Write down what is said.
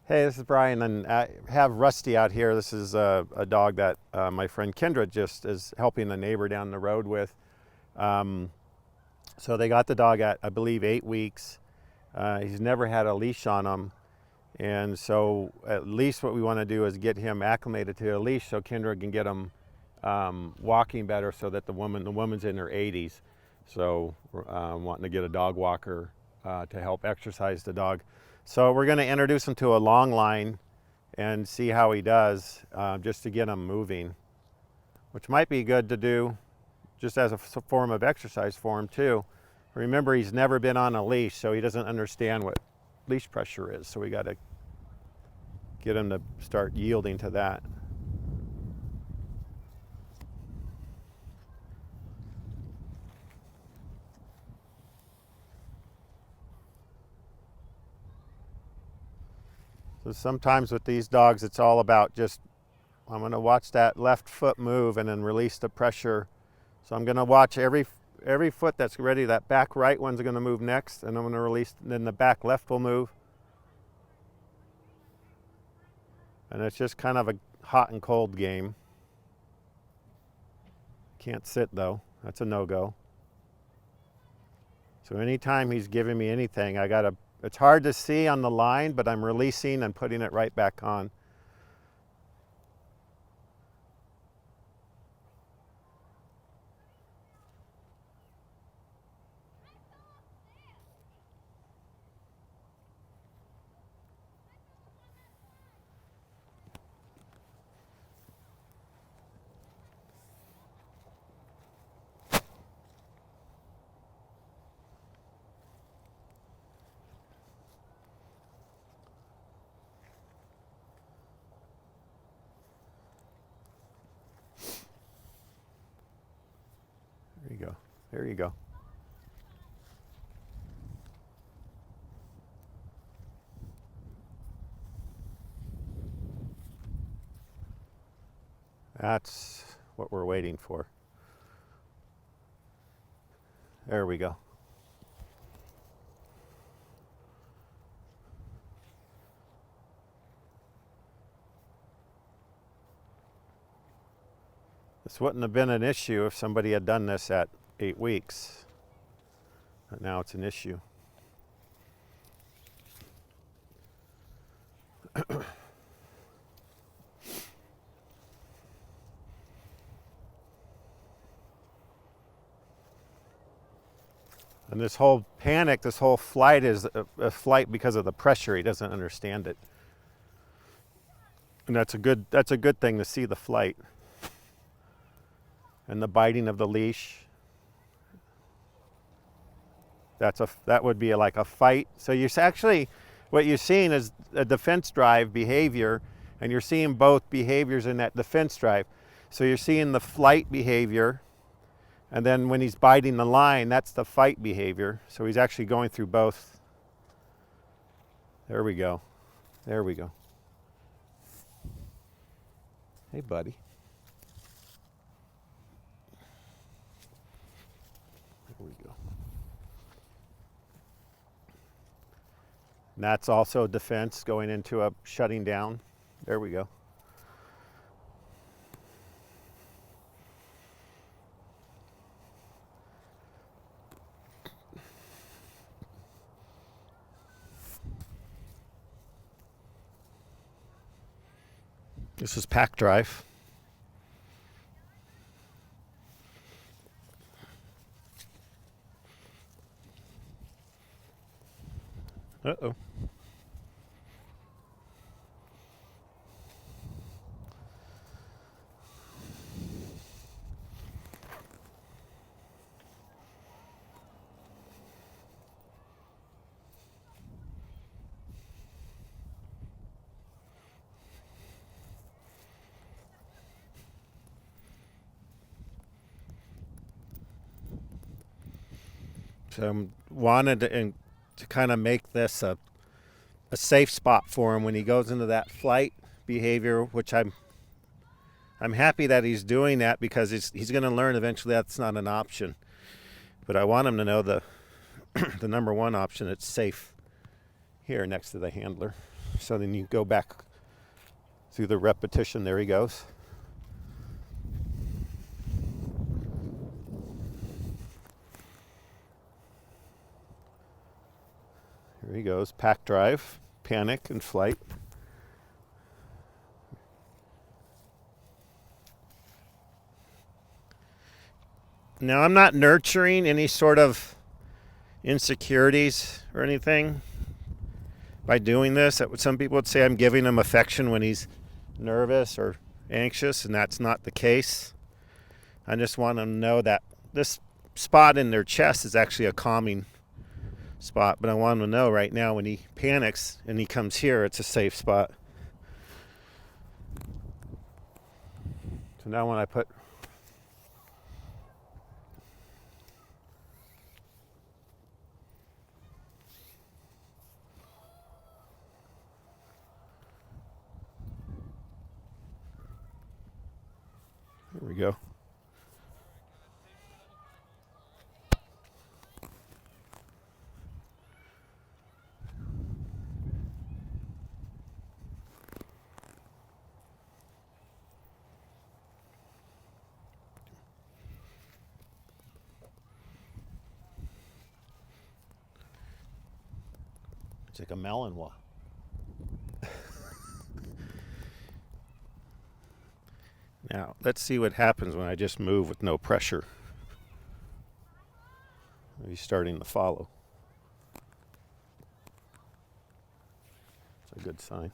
Hey, this is Brian, and I have Rusty out here. This is a dog that my friend Kendra just is helping a neighbor down the road with. Um, so they got the dog at, I believe, 8 weeks. He's never had a leash on him, and so at least what we want to do is get him acclimated to a leash so Kendra can get him walking better. So that the woman's in her 80s, so wanting to get a dog walker to help exercise the dog. So we're going to introduce him to a long line and see how he does, just to get him moving, which might be good to do just as a form of exercise for him too. Remember, he's never been on a leash, so he doesn't understand what leash pressure is. So we got to get him to start yielding to that. So sometimes with these dogs, it's all about just, I'm going to watch that left foot move and then release the pressure. So I'm going to watch every foot that's ready. That back right one's going to move next, and I'm going to release, and then the back left will move. And it's just kind of a hot and cold game. Can't sit though. That's a no-go. So anytime he's giving me anything, it's hard to see on the line, but I'm releasing and putting it right back on. There you go. There you go. That's what we're waiting for. There we go. This wouldn't have been an issue if somebody had done this at 8 weeks. But now it's an issue. And this whole panic, this whole flight is a flight because of the pressure. He doesn't understand it. And that's a good thing to see the flight. And the biting of the leash. That would be like a fight. So what you're seeing is a defense drive behavior, and you're seeing both behaviors in that defense drive. So you're seeing the flight behavior, and then when he's biting the line, that's the fight behavior. So he's actually going through both. There we go. There we go. Hey, buddy. There we go. And that's also defense going into a shutting down. There we go. This is pack drive. Uh-oh. So I wanted to kind of make this a safe spot for him when he goes into that flight behavior, which I'm happy that he's doing that, because he's going to learn eventually that's not an option. But I want him to know the the number one option, it's safe. here next to the handler. So then you go back through the repetition. There he goes. Here he goes. Pack drive, panic, and flight. Now, I'm not nurturing any sort of insecurities or anything by doing this. Some people would say I'm giving him affection when he's nervous or anxious, and that's not the case. I just want them to know that this spot in their chest is actually a calming spot, but I want them to know right now when he panics and he comes here, it's a safe spot. So now when I put There we go. It's like a melon one. Now, let's see what happens when I just move with no pressure. He's starting to follow. It's a good sign.